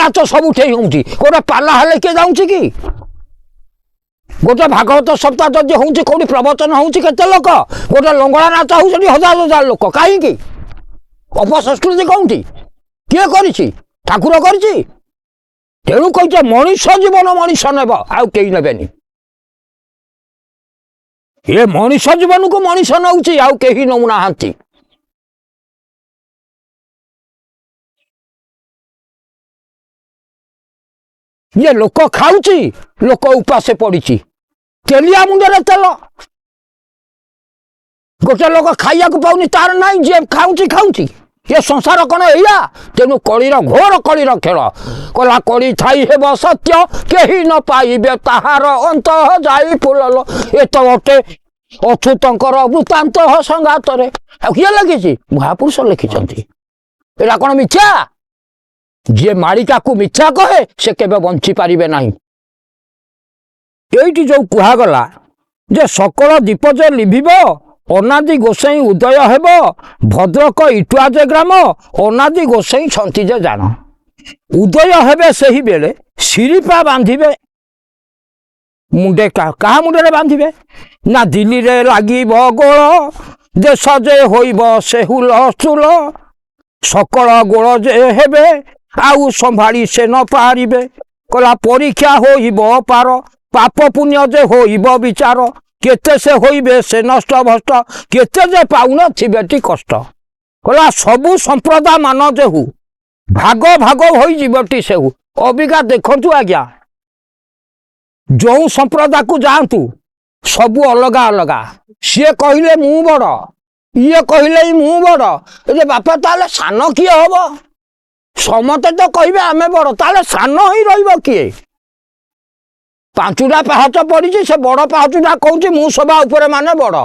ନାଚ ସବୁଠି ହଉଛି ଗୋଟେ ପାଲା ହେଲେ କିଏ ଯାଉଛି କି ଗୋଟେ ଭାଗବତ ସପ୍ତାହ ଯଦି ହଉଛି କୋଉଠି ପ୍ରବଚନ ହଉଛି କେତେ ଲୋକ ଗୋଟେ ଲଙ୍ଗଳା ନାଚ ହଉଛନ୍ତି ହଜାର ହଜାର ଲୋକ କାହିଁକି ଅପସଂସ୍କୃତି କୋଉଠି କିଏ କରିଛି ଠାକୁର କରିଛି ତେଣୁ କହିଛେ ମଣିଷ ଜୀବନ ମଣିଷ ନେବ ଆଉ କେହି ନେବେନି ଏ ମଣିଷ ଜୀବନକୁ ମଣିଷ ନେଉଛି ଆଉ କେହି ନେଉନାହାନ୍ତି ये लोक खाऊची लोक उपासे पड़ी तेलिया मुंडे तेल गोटे लोक खाइया पाऊनी तार नाई जे खाऊची खाऊची ये संसार कौन एया तेणु कलीर घोर कलीर खेल कला कली थाई हेब सत्य केही न पाइबे ताहार अंत जाई फुलल ए तो गोटे अछूतंकर वृत्तांत संगात किए लिखी महापुरुष लिखिं एटा कौन मिथ्या जी माड़िका को मिथ्या कहे से केबे बंची पारिबे नहीं एइटी जो कुहागला जे सकल दीप जे लिभिब अनादि गोसाई उदय हेब भद्रक इटुआ जे ग्राम अनादि गोसाई छंती जे जान उदय हेबे सही बेले सिरिपा बांधिबे मुंडे कहा मुंडे बांधिबे ना दिल्ली रे लागिब गोल देश जे होइब से हुलस्थुल सकल गोल जे हेबे आउ संभाली से न पारिबे कला परीक्षा होइब पार पाप पुण्य जे होइब विचार केते से होइबे से नष्ट भष्ट केते जे पाउन थिबेटी कष्ट कला सबु संप्रदाय मान जे हु भाग भाग होई जीवटी से हु अबिका देखंतु आज्ञा जो संप्रदाय को जातु सबु अलगा अलगा सी कहले मु बड़ ये कहले मु बड़ ए बापा ताले सान किए हब समते तो कहे आम बड़ ताले सान ही रही किए पांचुटा पाहाच पड़ी से बड़ पाहाचुटा कहूँ मु सभा उपरे माने बड़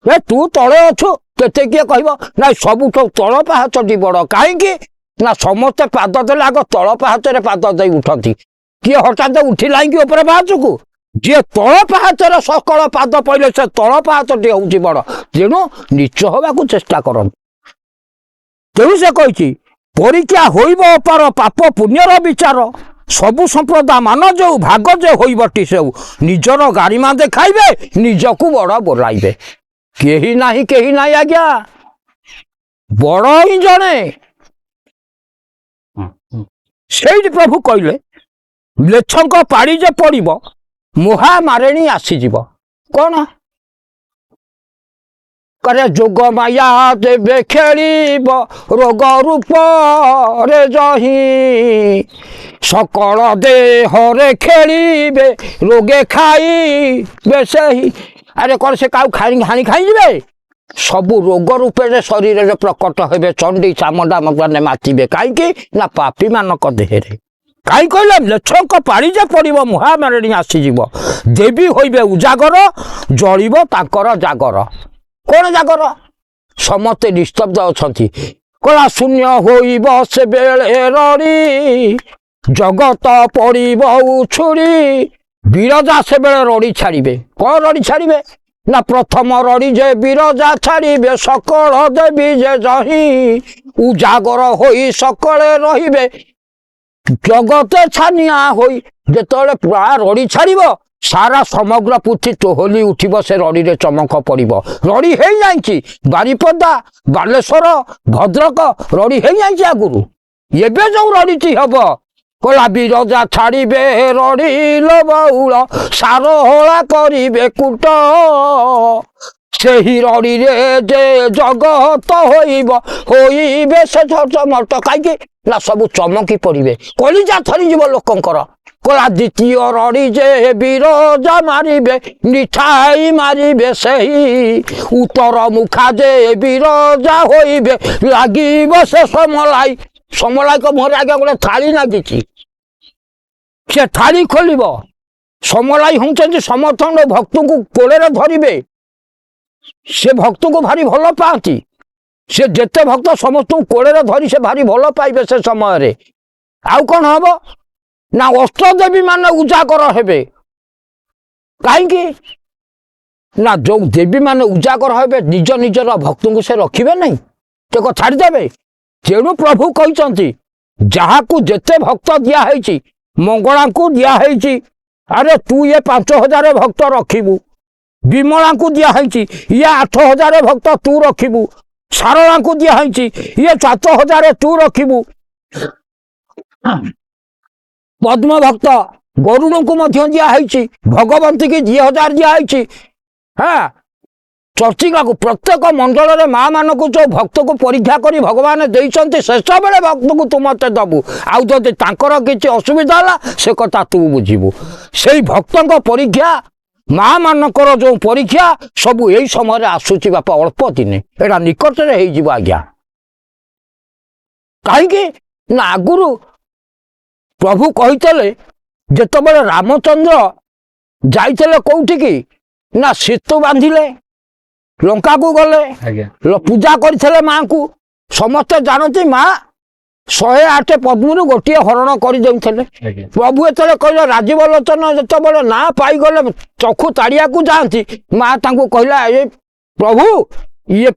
ए तू तले अच्छु तेते किए कह ना सबुठ तल पाहाचटी बड़ कहीं ना समस्ते पाद देले आग तल पाहाचरे पाद दे उठती किए हठात उठिला कि उपरे पाहाच को जी तल पाहाचरे सकल पाद पड़े से तल पाहाचटी हूँ बड़ तेणु नीच हवा चेष्टा कर तेणु से कही परीक्षा होइब अपार पाप पुण्यर विचार सबु संप्रदाय मान जो भाग जे होइबटी से निजर गारिमा देखाइबे निजकू बड़ बोलाइबे केही नाही आज्ञा बड़ ही जने से प्रभु कहले लेछंक पाड़ी जे पड़िब मुहा मारेणी आसीजिब कौन करे जोग माया देवे खेलिब रोग रूप रे जही सकल देह रे खेलिबे रोगे खाइबे सही अरे कौन से काउ हाणी खाइबे सबु रोग रूपे शरीर रे प्रकट हेबे चंडी चामुंडा माने मातिबे कहीं ना पापी मानक देहरे कहीं कहले लेछक पाड़ी जे पड़िब मुहा मारेणी आसीजिब देवी होइबे उजागर जलिब ताकर जागर कौन जागर समस्ते निस्तब्ध अच्छा कला शून्य होइब से बेले रड़ी जगत पड़िब उछुड़ी बिरजा से बेले रड़ी छाड़िबे कौन रड़ी छाड़िबे ना प्रथम रड़ी जे बिरजा छाड़िबे सकल देवी जे जही उजागर होई सकले रहिबे जगते छानिया होई जेतले पूरा रड़ी छाड़िब सारा समग्र पृथ्वी टोहली उठिब से रड़ी रे चमक पड़िब रड़ी है जाइछि बारिपदा बालेश्वर भद्रक रड़ी है जाइछि आगुरु एबे जो रड़ीटी हब कला बिरजा छाड़िबे रड़ी लो बउल सार होला करिबे कुट सेही रड़ी रे जे जगत होइबे से चमट कहीं ना सब चमकी पड़िबे कलिजा थरी जीव लोकंकर कला द्वितीय रड़ी जे बिरजा मारिबे निठाई मारिबे सही उत्तर मुखा जे बिरजा होइबे लागिब से समलाई समलाई को मुहर आगे गोटे थाली लगी से थाली खोल समलाई हूँ समर्थन भक्त को कोले धरवे से भक्त को भारी भल पाती से जेते भक्त समस्त कोले धरी से भारी भल पाइबे से समय आउ कौन हम ना अष्टदेवी माने उजागर हेबे कहीं ना जो देवी माने उजागर हेबे निज निजर भक्त को से रखिबे नहीं ते को छाड़देबे तेणु प्रभु कहते ଯାହାକୁ ଯେତେ ଭକ୍ତ ଦିଆହେଇଛି, ମଙ୍ଗଳାଙ୍କୁ ଦିଆହେଇଛି ଆରେ ତୁ ଇଏ 5,000 ଭକ୍ତ ରଖିବୁ, ବିମଳାଙ୍କୁ ଦିଆହେଇଛି ଇଏ 8,000 ଭକ୍ତ ତୁ ରଖିବୁ, ସାରଳାଙ୍କୁ ଦିଆହେଇଛି ଇଏ 7,000 ତୁ ରଖିବୁ, ପଦ୍ମ ଭକ୍ତ ଗରୁଣଙ୍କୁ ମଧ୍ୟ ଦିଆହେଇଛି, ଭଗବନ୍ତୀ କି 2,000 ଦିଆହେଇଛି। ହଁ, ଚର୍ଚ୍ଚିକାକୁ ପ୍ରତ୍ୟେକ ମଣ୍ଡଳରେ ମା ମାନଙ୍କୁ ଯେଉଁ ଭକ୍ତକୁ ପରୀକ୍ଷା କରି ଭଗବାନ ଦେଇଛନ୍ତି ଶେଷ ବେଳେ ଭକ୍ତକୁ ତୁ ମୋତେ ଦେବୁ। ଆଉ ଯଦି ତାଙ୍କର କିଛି ଅସୁବିଧା ହେଲା ସେ କଥା ତୁ ବୁଝିବୁ। ସେଇ ଭକ୍ତଙ୍କ ପରୀକ୍ଷା, ମା ମାନଙ୍କର ଯେଉଁ ପରୀକ୍ଷା ସବୁ ଏଇ ସମୟରେ ଆସୁଛି ବାପା, ଅଳ୍ପ ଦିନେ, ଏଇଟା ନିକଟରେ ହେଇଯିବ ଆଜ୍ଞା। କାହିଁକି ନା ଆଗରୁ ପ୍ରଭୁ କହିଥିଲେ ଯେତେବେଳେ ରାମଚନ୍ଦ୍ର ଯାଇଥିଲେ କୋଉଠିକି ନା ସେତୁ ବାନ୍ଧିଲେ, ଲଙ୍କାକୁ ଗଲେ, ପୂଜା କରିଥିଲେ ମାଙ୍କୁ। ସମସ୍ତେ ଜାଣନ୍ତି ମା 108 ପଦ୍ମରୁ ଗୋଟିଏ ହରଣ କରିଦେଉଥିଲେ। ପ୍ରଭୁ ଯେତେବେଳେ କହିଲେ ରାଜୀବ ଲୋଚନ ଯେତେବେଳେ ନା ପାଇଗଲେ ଚକ୍ଷୁ ତାଡ଼ିବାକୁ ଯାଆନ୍ତି, ମା ତାଙ୍କୁ କହିଲା ଏ ପ୍ରଭୁ ଇଏ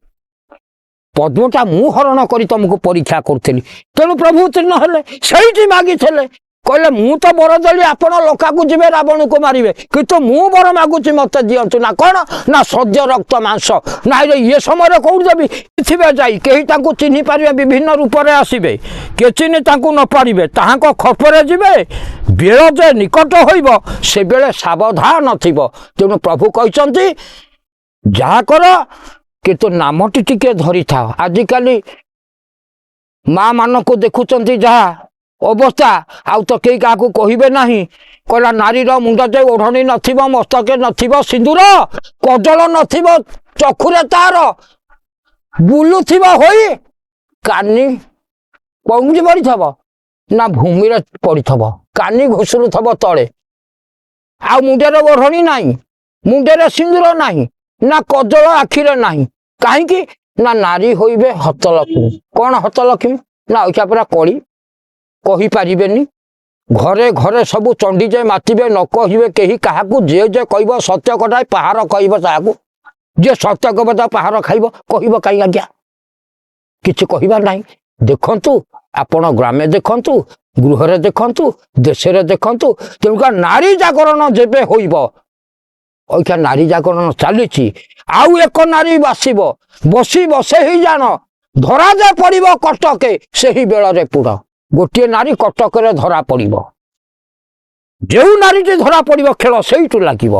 ପଦ୍ମଟା ମୁଁ ହରଣ କରି ତମକୁ ପରୀକ୍ଷା କରୁଥିଲି। ତେଣୁ ପ୍ରଭୁ ଉତ୍ତୀର୍ଣ୍ଣ ହେଲେ, ସେଇଠି ମାଗିଥିଲେ, କହିଲେ ମୁଁ ତ ବର ଦେଲି ଆପଣ ଲଙ୍କାକୁ ଯିବେ ରାବଣକୁ ମାରିବେ, କିନ୍ତୁ ମୁଁ ବର ମାଗୁଛି ମୋତେ ଦିଅନ୍ତୁ ନା କ'ଣ ନା ସଦ୍ୟ ରକ୍ତ ମାଂସ। ନାଇଁ ଇଏ ସମୟରେ କୋଉଠି ଦେବି, ଥିବେ ଯାଇ କେହି ତାଙ୍କୁ ଚିହ୍ନି ପାରିବେ, ବିଭିନ୍ନ ରୂପରେ ଆସିବେ, କିଏ ଚିହ୍ନି ତାଙ୍କୁ ନ ପାରିବେ, ତାହାଙ୍କ ଖପରେ ଯିବେ। ବେଳ ଯେ ନିକଟ ହୋଇବ ସେବେଳେ ସାବଧାନ ଥିବ। ତେଣୁ ପ୍ରଭୁ କହିଛନ୍ତି ଯାହା କର କିନ୍ତୁ ନାମଟି ଟିକେ ଧରିଥାଅ। ଆଜିକାଲି ମା ମାନଙ୍କୁ ଦେଖୁଛନ୍ତି ଯାହା ଅବସ୍ଥା, ଆଉ ତ କେହି କାହାକୁ କହିବେ ନାହିଁ। କହିଲା ନାରୀର ମୁଣ୍ଡରେ ଓଢ଼ଣୀ ନଥିବ, ମସ୍ତକେ ନଥିବ ସିନ୍ଦୁର, କଜଳ ନଥିବ ଚକ୍ଷୁରେ ତାର, ବୁଲୁଥିବ ହୋଇ କାନି ପଉଁଜି ପଡ଼ିଥିବ ନା ଭୂମିରେ ପଡ଼ିଥିବ, କାନି ଘୁଷୁରୁଥିବ ତଳେ, ଆଉ ମୁଣ୍ଡରେ ଓଢ଼ଣୀ ନାହିଁ, ମୁଣ୍ଡରେ ସିନ୍ଦୁର ନାହିଁ, ନା କଜଳ ଆଖିରେ ନାହିଁ। କାହିଁକି ନା ନାରୀ ହୋଇବେ ହତଲକ୍ଷ୍ମୀ। କ'ଣ ହତଲକ୍ଷ୍ମୀ ନା ଐକ୍ଷା ପୁରା କଳି, କହିପାରିବେନି, ଘରେ ଘରେ ସବୁ ଚଣ୍ଡୀଜେ ମାତିବେ, ନ କହିବେ କେହି କାହାକୁ। ଯିଏ ଯେ କହିବ ସତ୍ୟ କଥା ପାହାର କହିବ ତାହାକୁ, ଯିଏ ସତ୍ୟ କହିବ ତା ପାହାର ଖାଇବ। କହିବ କାହିଁ ଆଜ୍ଞା, କିଛି କହିବାର ନାହିଁ। ଦେଖନ୍ତୁ ଆପଣ ଗ୍ରାମେ ଦେଖନ୍ତୁ, ଗୃହରେ ଦେଖନ୍ତୁ, ଦେଶରେ ଦେଖନ୍ତୁ। ତେଣୁକା ନାରୀ ଜାଗରଣ ଯେବେ ହୋଇବ, ଐକ୍ଷା ନାରୀ ଜାଗରଣ ଚାଲିଛି, ଆଉ ଏକ ନାରୀ ବାସିବ, ବସିବ ସେହି ଜାଣ, ଧରା ଯେ ପଡ଼ିବ କଟକେ ସେହି ବେଳରେ ପୁର। ଗୋଟିଏ ନାରୀ କଟକରେ ଧରା ପଡ଼ିବ, ଯେଉଁ ନାରୀଟି ଧରା ପଡ଼ିବ ଖେଳ ସେଇଠୁ ଲାଗିବ।